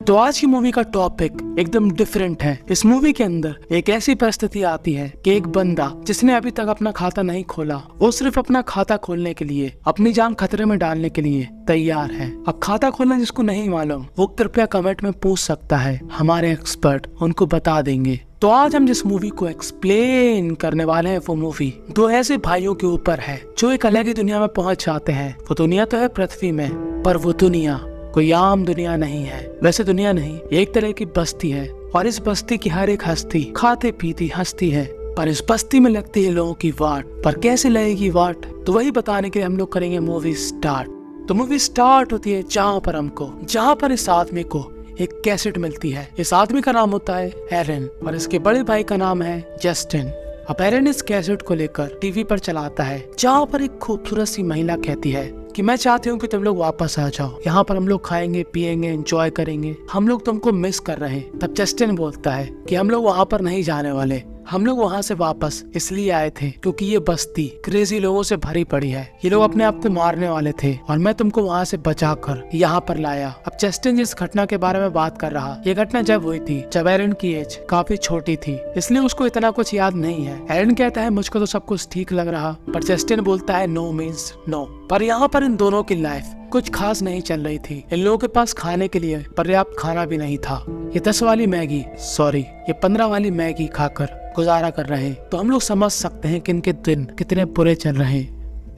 तो आज की मूवी का टॉपिक एकदम डिफरेंट है। इस मूवी के अंदर एक ऐसी परिस्थिति आती है कि एक बंदा जिसने अभी तक अपना खाता नहीं खोला, वो सिर्फ अपना खाता खोलने के लिए अपनी जान खतरे में डालने के लिए तैयार है। अब खाता खोलना जिसको नहीं मालूम वो कृपया कमेंट में पूछ सकता है, हमारे एक्सपर्ट उनको बता देंगे। तो आज हम जिस मूवी को एक्सप्लेन करने वाले हैं वो मूवी दो ऐसे भाइयों के ऊपर है जो एक अलग ही दुनिया में पहुंच जाते हैं। वो दुनिया तो है पृथ्वी में, पर वो दुनिया कोई आम दुनिया नहीं है। वैसे दुनिया नहीं, एक तरह की बस्ती है और इस बस्ती की हर एक हस्ती खाते पीती हस्ती है। पर इस बस्ती में लगती है लोगों की वाट। पर कैसे लगेगी वाट, तो वही बताने के लिए हम लोग करेंगे मूवी स्टार्ट। तो मूवी स्टार्ट होती है जहाँ पर इस आदमी को एक कैसेट मिलती है। इस आदमी का नाम होता है एरन और इसके बड़े भाई का नाम है जस्टिन। अब एरन इस कैसेट को लेकर टीवी पर चलाता है, जहाँ पर एक खूबसूरत सी महिला कहती है कि मैं चाहती हूँ कि तुम लोग वापस आ जाओ, यहाँ पर हम लोग खाएंगे पिएंगे एंजॉय करेंगे, हम लोग तुमको मिस कर रहे हैं। तब जस्टिन बोलता है कि हम लोग वहाँ पर नहीं जाने वाले, हम लोग वहाँ से वापस इसलिए आए थे क्योंकि ये बस्ती क्रेजी लोगों से भरी पड़ी है। ये लोग अपने आप को मारने वाले थे और मैं तुमको वहाँ से बचाकर यहाँ पर लाया। अब जस्टिन जिस घटना के बारे में बात कर रहा, ये घटना जब हुई थी जब एरन की एज काफी छोटी थी, इसलिए उसको इतना कुछ याद नहीं है। एरन कहता है मुझको तो सब कुछ ठीक लग रहा, पर जस्टिन बोलता है नो मीन्स नो। पर यहाँ पर इन दोनों की लाइफ कुछ खास नहीं चल रही थी। इन लोगों के पास खाने के लिए पर्याप्त खाना भी नहीं था। ये 10 वाली मैगी, सॉरी ये 15 वाली मैगी खाकर गुजारा कर रहे। तो हम लोग समझ सकते हैं कि इनके दिन कितने बुरे चल रहे।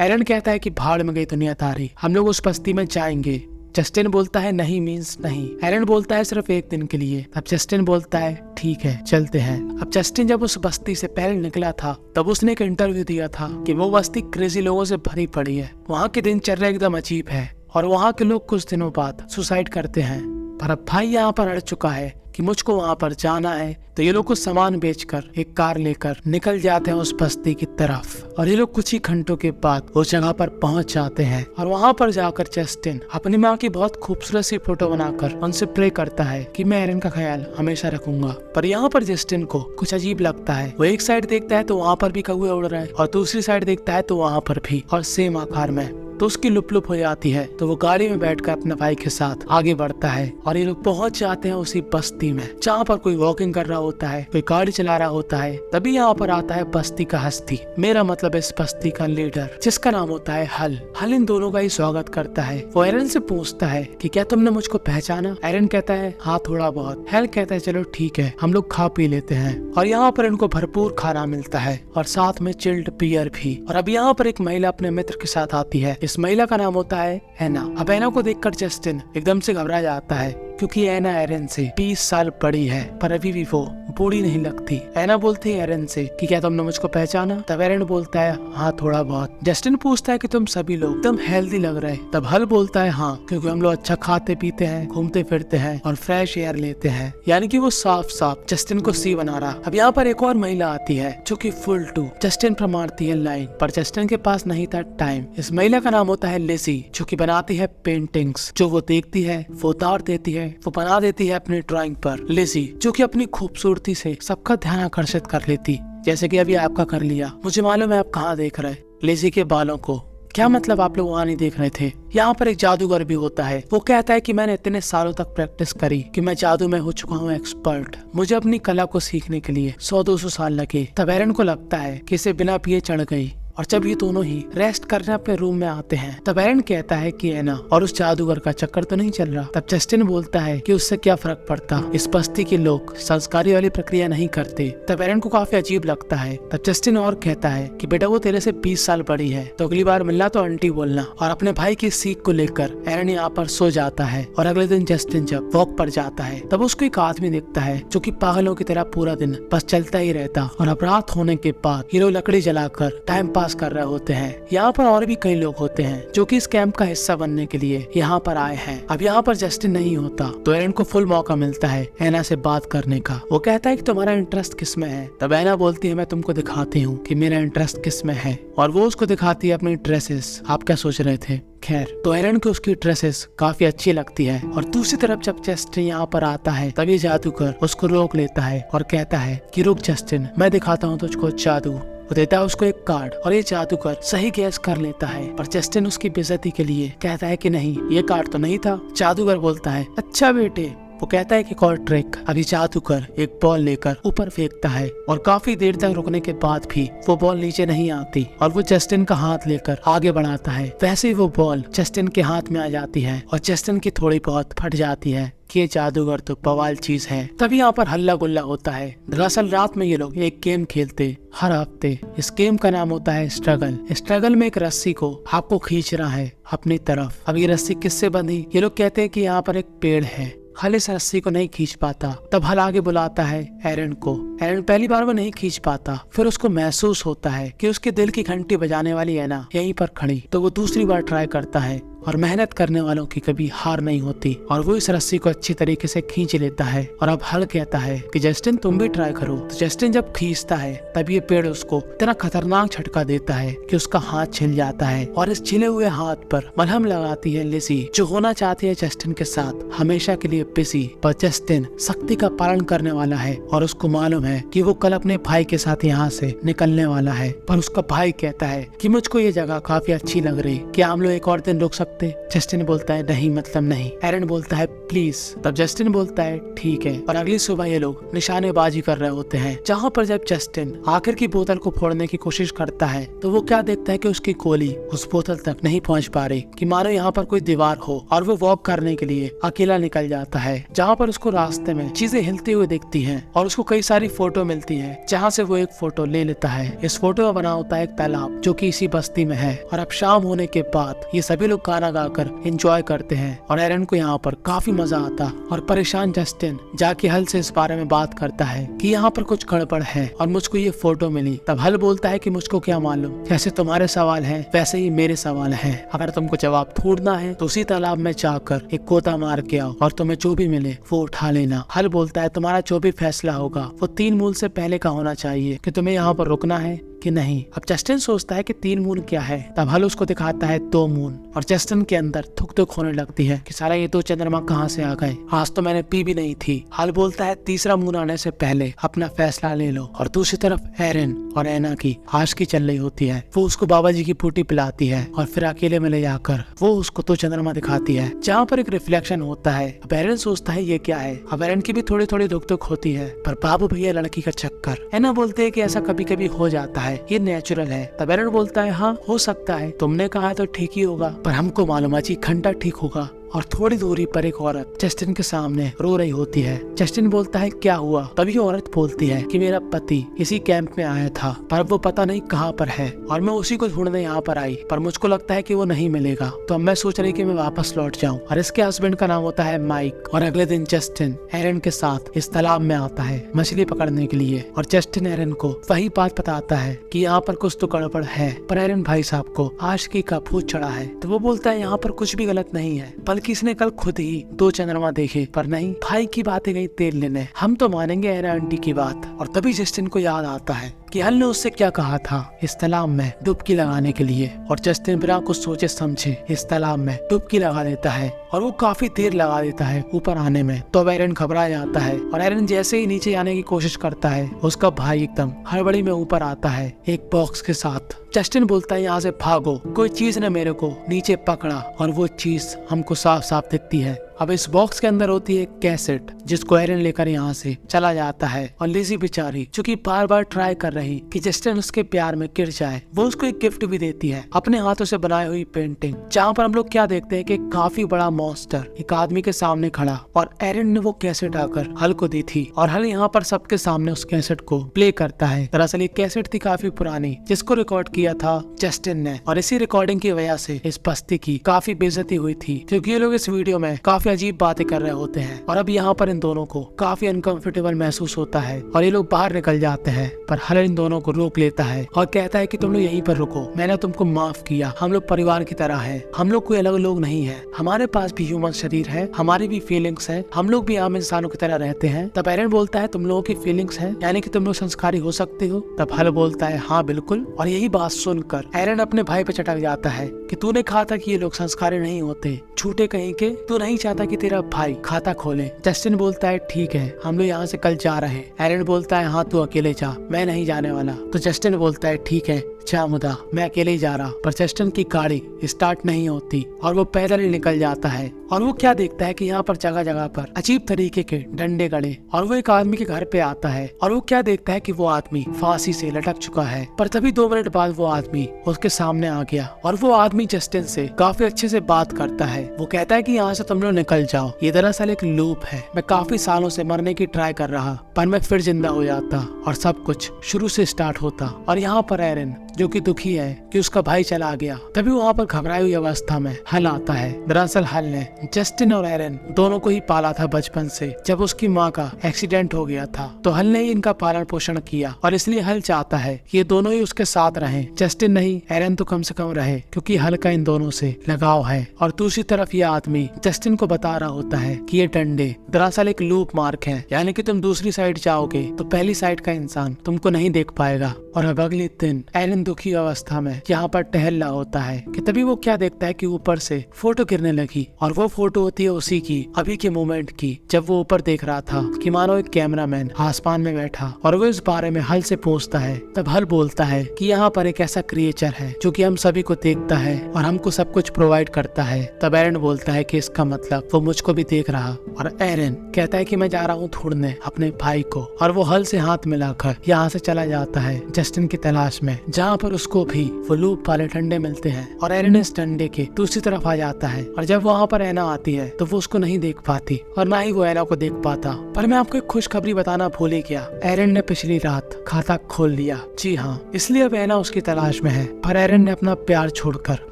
एरन कहता है कि भाड़ में गई दुनियादारी, हम लोग उस बस्ती में जाएंगे। जस्टिन बोलता है नहीं मीन्स नहीं। एरन बोलता है सिर्फ एक दिन के लिए। अब जस्टिन बोलता है ठीक है चलते हैं। अब जस्टिन जब उस बस्ती से पहले निकला था तब उसने एक इंटरव्यू दिया था कि वो बस्ती क्रेजी लोगों से भरी पड़ी है, वहाँ की दिनचर्या एकदम अजीब है और वहाँ के लोग कुछ दिनों बाद सुसाइड करते हैं। पर अब भाई यहाँ पर अड़ चुका है कि मुझको वहाँ पर जाना है। तो ये लोग कुछ सामान बेचकर एक कार लेकर निकल जाते हैं उस बस्ती की तरफ और ये लोग कुछ ही घंटों के बाद उस जगह पर पहुँच जाते हैं और वहाँ पर जाकर जस्टिन अपनी माँ की बहुत खूबसूरत सी फोटो बनाकर उनसे प्रे करता है कि मैं एरन का ख्याल हमेशा रखूंगा। पर यहाँ पर जस्टिन को कुछ अजीब लगता है। वो एक साइड देखता है तो वहाँ पर भी कौवे उड़ रहे हैं और दूसरी साइड देखता है तो वहाँ पर भी, और सेम आकार में। तो उसकी लुप हो जाती है। तो वो गाड़ी में बैठकर अपने भाई के साथ आगे बढ़ता है और ये लोग पहुंच जाते हैं उसी बस्ती में जहाँ पर कोई वॉकिंग कर रहा होता है, कोई गाड़ी चला रहा होता है। तभी यहाँ पर आता है बस्ती का हस्ती, मेरा मतलब इस बस्ती का लीडर, जिसका नाम होता है हल। हल इन दोनों का ही स्वागत करता है। वो एरन से पूछता है कि क्या तुमने मुझको पहचाना। एरन कहता है हाँ थोड़ा बहुत। हल कहता है चलो ठीक है हम लोग खा पी लेते हैं। और यहाँ पर इनको भरपूर खाना मिलता है और साथ में चिल्ड बियर भी। और अब यहाँ पर एक महिला अपने मित्र के साथ आती है। इस महिला का नाम होता है एना। अब एना को देखकर जस्टिन एकदम से घबरा जाता है क्योंकि एना एरन से 20 साल बड़ी है, पर अभी भी वो बूढ़ी नहीं लगती। एना बोलती है एरन से कि क्या तुमने मुझको पहचाना। तब एरन बोलता है हाँ थोड़ा बहुत। जस्टिन पूछता है कि तुम सभी लोग एकदम हेल्दी लग रहे। तब हल बोलता है हाँ क्योंकि हम लोग अच्छा खाते पीते हैं, घूमते फिरते हैं और फ्रेश एयर लेते हैं। यानी कि वो साफ साफ जस्टिन को सी बना रहा। अब यहाँ पर एक और महिला आती है जो कि फुल टू जस्टिन पर मारती है लाइन, पर जस्टिन के पास नहीं था टाइम। इस महिला का नाम होता है लिजी, जो कि बनाती है पेंटिंग्स। जो वो देखती है वो उतार देती है, वो बना देती है अपनी ड्राइंग पर। लिजी जो कि अपनी खूबसूरती से सबका ध्यान आकर्षित कर लेती, जैसे कि अभी आपका कर लिया। मुझे मालूम है आप कहाँ देख रहे, लिजी के बालों को। क्या मतलब आप लोग वहाँ नहीं देख रहे थे। यहाँ पर एक जादूगर भी होता है। वो कहता है कि मैंने इतने सालों तक प्रैक्टिस करी कि मैं जादू में हो चुका हूँ एक्सपर्ट। मुझे अपनी कला को सीखने के लिए 100-200 साल लगे। तब एरन को लगता है कि इसे बिना पिए चढ़ गई। और जब ये दोनों ही रेस्ट करने अपने रूम में आते हैं तब एरन कहता है कि एना और उस जादूगर का चक्कर तो नहीं चल रहा। तब जस्टिन बोलता है कि उससे क्या फर्क पड़ता, इस बस्ती के लोग संस्कारी वाली प्रक्रिया नहीं करते। तब एरन को काफी अजीब लगता है। तब जस्टिन और कहता है कि बेटा वो तेरे से 20 साल बड़ी है, तो अगली बार मिलना तो आंटी बोलना। और अपने भाई की सीख को लेकर एरन यहाँ पर सो जाता है। और अगले दिन जस्टिन जब वॉक पर जाता है तब उसको एक आदमी दिखता है जो कि पागलों की तरह पूरा दिन बस चलता ही रहता। और अब रात होने के बाद हीरो लकड़ी जलाकर टाइम पास कर रहे होते हैं। यहाँ पर और भी कई लोग होते हैं जो कि इस कैंप का हिस्सा बनने के लिए यहाँ पर आए हैं। अब यहाँ पर जस्टिन नहीं होता तो एरन को फुल मौका मिलता है एना से बात करने का। वो कहता है कि तुम्हारा इंटरेस्ट किस में है। तब एना बोलती है मैं तुमको दिखाती हूँ कि मेरा इंटरेस्ट किस में है, और वो उसको दिखाती है अपनी ड्रेसेस। आप क्या सोच रहे थे। खैर तो एरन को उसकी ड्रेसेस काफी अच्छी लगती है। और दूसरी तरफ जब जस्टिन यहाँ पर आता है तभी जादूगर उसको रोक लेता है और कहता है कि रुक जस्टिन, मैं दिखाता हूँ तुझको जादू। वो देता है उसको एक कार्ड और ये जादूगर सही गैस कर लेता है, पर जस्टिन उसकी बेइज्जती के लिए कहता है कि नहीं ये कार्ड तो नहीं था। जादूगर बोलता है अच्छा बेटे वो कहता है कि एक और ट्रिक। अभी जादूगर एक बॉल लेकर ऊपर फेंकता है और काफी देर तक रुकने के बाद भी वो बॉल नीचे नहीं आती और वो जस्टिन का हाथ लेकर आगे बढ़ाता है। वैसे ही वो बॉल जस्टिन के हाथ में आ जाती है और जस्टिन की थोड़ी बहुत फट जाती है कि ये जादूगर तो बवाल चीज है। तभी यहाँ पर हल्ला गुल्ला होता है। दरअसल रात में ये लोग एक गेम खेलते हर हफ्ते। इस गेम का नाम होता है स्ट्रगल। स्ट्रगल में एक रस्सी को आपको खींचना है अपनी तरफ। अब ये रस्सी किससे बंधी? ये लोग कहते हैं कि यहाँ पर एक पेड़ है। हल इस रस्सी को नहीं खींच पाता। तब हल आगे बुलाता है एरन को। एरन पहली बार वो नहीं खींच पाता, फिर उसको महसूस होता है कि उसके दिल की घंटी बजाने वाली है ना यहीं पर खड़ी। तो वो दूसरी बार ट्राई करता है और मेहनत करने वालों की कभी हार नहीं होती और वो इस रस्सी को अच्छी तरीके से खींच लेता है। और अब हल कहता है कि जस्टिन तुम भी ट्राई करो। तो जस्टिन जब खींचता है तब ये पेड़ उसको इतना खतरनाक झटका देता है कि उसका हाथ छिल जाता है और इस छिले हुए हाथ पर मलहम लगाती है लिजी, जो होना चाहती है जस्टिन के साथ हमेशा के लिए बिजी। पर जस्टिन सख्ती का पालन करने वाला है और उसको मालूम है कि वो कल अपने भाई के साथ यहाँ से निकलने वाला है। पर उसका भाई कहता है कि मुझको ये जगह काफी अच्छी लग रही, क्या हम लोग एक और दिन रुक सकते? जस्टिन बोलता है नहीं, मतलब नहीं। एरन बोलता है प्लीज। तब जस्टिन बोलता है ठीक है। और अगली सुबह ये लोग निशानेबाजी कर रहे होते हैं, जहाँ पर जब जस्टिन आखिर की बोतल को फोड़ने की कोशिश करता है तो वो क्या देखता है कि उसकी गोली उस बोतल तक नहीं पहुँच पा रही, कि मानो यहाँ पर कोई दीवार हो। और वो वॉक करने के लिए अकेला निकल जाता है, जहाँ पर उसको रास्ते में चीजें हिलती हुई दिखती है और उसको कई सारी फोटो मिलती है, जहाँ से वो एक फोटो ले लेता है। इस फोटो में बना होता है एक तालाब जो कि इसी बस्ती में है। और अब शाम होने के बाद ये सभी लोग गाना गाकर एंजॉय करते हैं और एरन को यहाँ पर काफी मजा आता। और परेशान जस्टिन जाके हल से इस बारे में बात करता है कि यहाँ पर कुछ गड़बड़ है और मुझको ये फोटो मिली। तब हल बोलता है कि मुझको क्या मालूम, जैसे तुम्हारे सवाल हैं वैसे ही मेरे सवाल हैं। अगर तुमको जवाब ढूंढना है तो उसी तालाब में जाकर एक गोता मार के आओ और तुम्हें जो भी मिले वो उठा लेना। हल बोलता है तुम्हारा जो भी फैसला होगा वो 3 मून से पहले का होना चाहिए, कि तुम्हें यहाँ पर रुकना है कि नहीं। अब जस्टिन सोचता है कि 3 मून क्या है। तब हल उसको दिखाता है 2 मून और जस्टिन के अंदर थुक थुक होने लगती है कि सारा ये 2 चंद्रमा कहाँ से आ गए, आज तो मैंने पी भी नहीं थी। हल बोलता है तीसरा मून आने से पहले अपना फैसला ले लो। और दूसरी तरफ एरन और एना की आशिकी चल रही होती है। वो उसको बाबा जी की फूटी पिलाती है और फिर अकेले में ले जाकर वो उसको 2 चंद्रमा दिखाती है, जहाँ पर एक रिफ्लेक्शन होता है। अब एरन सोचता है ये क्या है। अब एरन की भी थोड़ी थोड़ी दुख दुख होती है, पर बाबू भैया लड़की का चक्कर। एना बोलते है कि ऐसा कभी कभी हो जाता है, ये नेचुरल है। तब एरन बोलता है हाँ हो सकता है, तुमने कहा तो ठीक ही होगा, पर हमको मालूम है जी घंटा ठीक होगा। और थोड़ी दूरी पर एक औरत जस्टिन के सामने रो रही होती है। जस्टिन बोलता है क्या हुआ? तभी औरत बोलती है कि मेरा पति इसी कैंप में आया था, पर वो पता नहीं कहाँ पर है और मैं उसी को ढूंढने यहाँ पर आई, पर मुझको लगता है कि वो नहीं मिलेगा। तो अब मैं सोच रही कि मैं वापस लौट जाऊँ। और इसके हस्बैंड का नाम होता है माइक। और अगले दिन जस्टिन एरन के साथ इस तालाब में आता है मछली पकड़ने के लिए। और जस्टिन एरन को वही बात बताता है कि यहाँ पर कुछ तो गड़बड़ है, पर एरन भाई साहब को आशिकी का भूत चढ़ा है। तो वो बोलता है यहाँ पर कुछ भी गलत नहीं है, बल्कि इसने कल खुद ही 2 चंद्रमा देखे। पर नहीं, भाई की बातें गई तेल लेने, हम तो मानेंगे एना आंटी की बात। और तभी जस्टिन को याद आता है कि हल ने उससे क्या कहा था इस तालाब में डुबकी लगाने के लिए। और जस्टिन बिना कुछ सोचे समझे इस तालाब में डुबकी लगा देता है और वो काफी देर लगा देता है ऊपर आने में। तो एरन घबरा जाता है और एरन जैसे ही नीचे आने की कोशिश करता है उसका भाई एकदम हड़बड़ी में ऊपर आता है एक बॉक्स के साथ। जस्टिन बोलता है यहाँ से भागो, कोई चीज ने मेरे को नीचे पकड़ा। और वो चीज हमको साफ साफ दिखती है। अब इस बॉक्स के अंदर होती है कैसेट, जिसको एरन लेकर यहाँ से चला जाता है। और लिजी बेचारी जो कि बार बार ट्राई कर रही कि जस्टिन उसके प्यार में गिर जाए, वो उसको एक गिफ्ट भी देती है, अपने हाथों से बनाई हुई पेंटिंग, जहाँ पर हम लोग क्या देखते हैं कि काफी बड़ा मॉन्स्टर एक आदमी के सामने खड़ा। और एरन ने वो कैसेट आकर हल को दी थी और हल यहाँ पर सबके सामने उस कैसेट को प्ले करता है। दरअसल ये कैसेट थी काफी पुरानी, जिसको रिकॉर्ड किया था जस्टिन ने। और इसी रिकॉर्डिंग की वजह से इस बस्ती की काफी बेइज्जती हुई थी, क्योंकि ये लोग इस वीडियो में काफी अजीब बातें कर रहे होते हैं। और अब यहाँ पर इन दोनों को काफी अनकंफर्टेबल महसूस होता है और ये लोग बाहर निकल जाते हैं। पर हल इन दोनों को रोक लेता है और कहता है कि तुम लोग यहीं पर रुको, मैंने तुमको माफ किया, हम लोग परिवार की तरह हैं, हम लोग कोई अलग लोग नहीं है, हमारे पास भी ह्यूमन शरीर है, हमारी भी फीलिंग्स है, हम लोग भी आम इंसानों की तरह रहते हैं। तब एरन बोलता है तुम लोगों की फीलिंग्स है, यानी कि तुम लोग संस्कारी हो सकते हो। तब हल बोलता है हाँ बिल्कुल। और यही बात सुनकर एरन अपने भाई पे चटक जाता है कि तूने कहा था कि ये लोग संस्कारी नहीं होते, झूठे कहीं के, तू नहीं चाहता कि तेरा भाई खाता खोले। जस्टिन बोलता है ठीक है, हम लोग यहाँ से कल जा रहे हैं। एरन बोलता है हाँ तू अकेले जा, मैं नहीं जाने वाला। तो जस्टिन बोलता है ठीक है चामुदा, मैं अकेले ही जा रहा। पर जस्टिन की गाड़ी स्टार्ट नहीं होती और वो पैदल ही निकल जाता है। और वो क्या देखता है कि यहाँ पर जगह जगह पर अजीब तरीके के डंडे गड़े, और वो एक आदमी के घर पे आता है और वो क्या देखता है कि वो आदमी फांसी से लटक चुका है। पर तभी 2 मिनट बाद वो आदमी उसके सामने आ गया और वो आदमी जस्टिन से काफी अच्छे से बात करता है। वो कहता है कि यहाँ से तुम लोग निकल जाओ, ये दरअसल एक लूप है। मैं काफी सालों से मरने की ट्राई कर रहा, पर मैं फिर जिंदा हो जाता और सब कुछ शुरू से स्टार्ट होता। और यहाँ पर एरन जो कि दुखी है कि उसका भाई चला गया, तभी वहाँ पर घबराई हुई अवस्था में हल आता है। दरअसल हल ने जस्टिन और एरन दोनों को ही पाला था बचपन से। जब उसकी माँ का एक्सीडेंट हो गया था तो हल ने ही इनका पालन पोषण किया और इसलिए हल चाहता है कि ये दोनों ही उसके साथ रहें। जस्टिन नहीं, एरन तो कम से कम रहे, क्योंकि हल का इन दोनों से लगाव है। और दूसरी तरफ ये आदमी जस्टिन को बता रहा होता है कि ये डंडे दरअसल एक लूप मार्क है, यानी कि तुम दूसरी साइड जाओगे तो पहली साइड का इंसान तुमको नहीं देख पाएगा। और अब अगले दिन एरन दुखी अवस्था में यहाँ पर टहल रहा होता है कि तभी वो क्या देखता है कि ऊपर से फोटो गिरने लगी। और वो फोटो होती है उसी की अभी के मोमेंट की, जब वो ऊपर देख रहा था कि मानो एक कैमरामैन आसमान में बैठा और वो इस बारे में हल से पूछता है। तब हल बोलता है कि यहाँ पर एक ऐसा क्रिएचर है जो कि हम सभी को देखता है और हमको सब कुछ प्रोवाइड करता है। तब एरन बोलता है कि इसका मतलब वो मुझको भी देख रहा। और एरन कहता है कि मैं जा रहा हूँ ढूंढने अपने भाई को। और वो हल से हाथ मिलाकर यहाँ से चला जाता है जस्टिन की तलाश में, जहाँ पर उसको भी वो लूप वाले डंडे मिलते हैं। और एरन इस डंडे के दूसरी तरफ आ जाता है और जब वहाँ पर एना आती है तो वो उसको नहीं देख पाती और ना ही वो एना को देख पाता। पर मैं आपको एक खुशखबरी बताना भूल ही गया, एरन ने पिछली रात खाता खोल लिया। जी हाँ, इसलिए अब एना उसकी तलाश में है। पर एरन ने अपना प्यार छोड़कर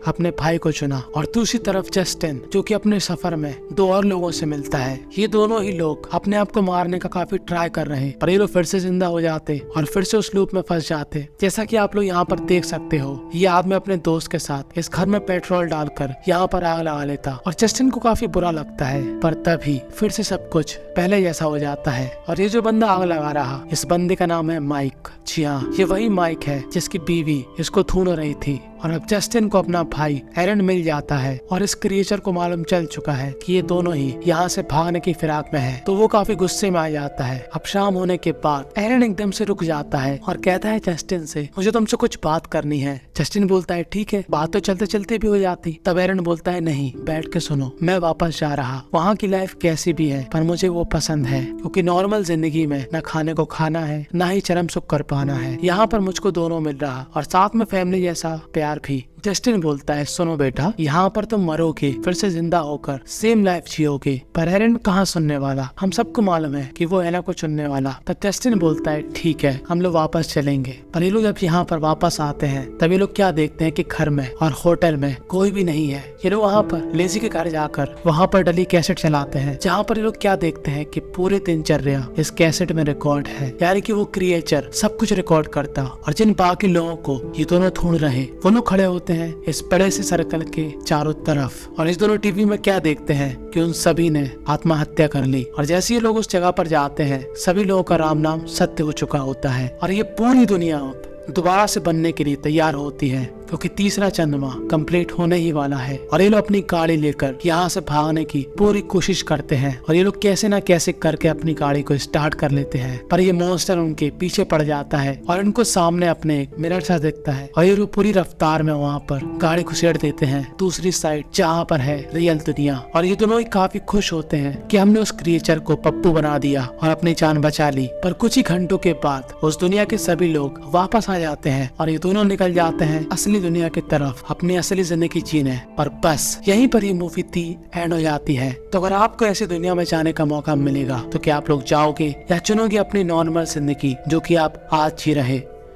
अपने भाई को चुना। और दूसरी तरफ जस्टिन जो कि अपने सफर में 2 और लोगों से मिलता है। ये दोनों ही लोग अपने आप को मारने का काफी ट्राई कर रहे हैं, पर ये लोग फिर से जिंदा हो जाते और फिर से उस लूप में फंस जाते। जैसा कि आप लोग यहाँ पर देख सकते हो, ये आदमी अपने दोस्त के साथ इस घर में पेट्रोल डालकर यहाँ पर आग लगा लेता और जस्टिन को काफी बुरा लगता है। पर तभी फिर से सब कुछ पहले जैसा हो जाता है। और ये जो बंदा आग लगा रहा, इस बंदे का नाम है माइक। जी हाँ, ये वही माइक है जिसकी बीवी इसको ढूंढ रही थी। और अब जस्टिन को अपना भाई एरन मिल जाता है और इस क्रिएचर को मालूम चल चुका है कि ये दोनों ही यहाँ से भागने की फिराक में है, तो वो काफी गुस्से में आ जाता है। अब शाम होने के बाद एरन एकदम से रुक जाता है और कहता है जस्टिन से, मुझे तुमसे कुछ बात करनी है। जस्टिन बोलता है ठीक है, बात तो चलते चलते भी हो जाती। तब एरन बोलता है नहीं, बैठ के सुनो, मैं वापस जा रहा, वहाँ की लाइफ कैसी भी है पर मुझे वो पसंद है, क्योंकि नॉर्मल जिंदगी में न खाने को खाना है न ही चरम सुख कर पाना है। यहाँ पर मुझको दोनों मिल रहा और साथ में फैमिली जैसा प्यार भी। जस्टिन बोलता है सुनो बेटा, यहाँ पर तुम मरोगे फिर से जिंदा होकर सेम लाइफ जियोगे। पर एरन कहाँ सुनने वाला, हम सबको मालूम है कि वो एना को चुनने वाला। तब जस्टिन बोलता है ठीक है, हम लोग वापस चलेंगे। पर ये लोग जब यहाँ पर वापस आते हैं तब ये लोग क्या देखते हैं कि घर में और होटल में कोई भी नहीं है। ये लोग वहाँ पर लेजी के घर जाकर वहाँ पर डली कैसेट चलाते हैं, जहाँ पर ये लोग क्या देखते हैं कि पूरे दिनचर्या इस कैसेट में रिकॉर्ड है, यानी कि वो क्रिएचर सब कुछ रिकॉर्ड करता। और जिन बाकी लोगों को ये दोनों ढूंढ रहे, वो लोग खड़े होते हैं इस बड़े से सर्कल के चारों तरफ। और इस दोनों टीवी में क्या देखते हैं कि उन सभी ने आत्महत्या कर ली। और जैसे ये लोग उस जगह पर जाते हैं, सभी लोगों का राम नाम सत्य हो चुका होता है और ये पूरी दुनिया दोबारा से बनने के लिए तैयार होती है, क्योंकि तीसरा चंद्रमा कंप्लीट होने ही वाला है। और ये लोग अपनी गाड़ी लेकर यहाँ से भागने की पूरी कोशिश करते हैं और ये लोग कैसे ना कैसे करके अपनी गाड़ी को स्टार्ट कर लेते हैं। पर ये मॉन्स्टर उनके पीछे पड़ जाता है और इनको सामने अपने एक मिरर सा दिखता है और ये लोग पूरी रफ्तार में वहाँ पर गाड़ी घुसेड़ देते हैं दूसरी साइड, जहाँ पर है रियल दुनिया। और ये दोनों ही काफी खुश होते हैं कि हमने उस क्रिएचर को पप्पू बना दिया और अपनी जान बचा ली। पर कुछ ही घंटों के बाद उस दुनिया के सभी लोग वापस आ जाते हैं और ये दोनों निकल जाते हैं असली दुनिया की तरफ अपनी असली जिंदगी जीने। और बस यहीं पर ये मूवी थी एंड हो जाती है। तो अगर आपको ऐसी दुनिया में जाने का मौका मिलेगा तो क्या आप लोग जाओगे या चुनोगे अपनी नॉर्मल जिंदगी जो कि आप आज जी रहे?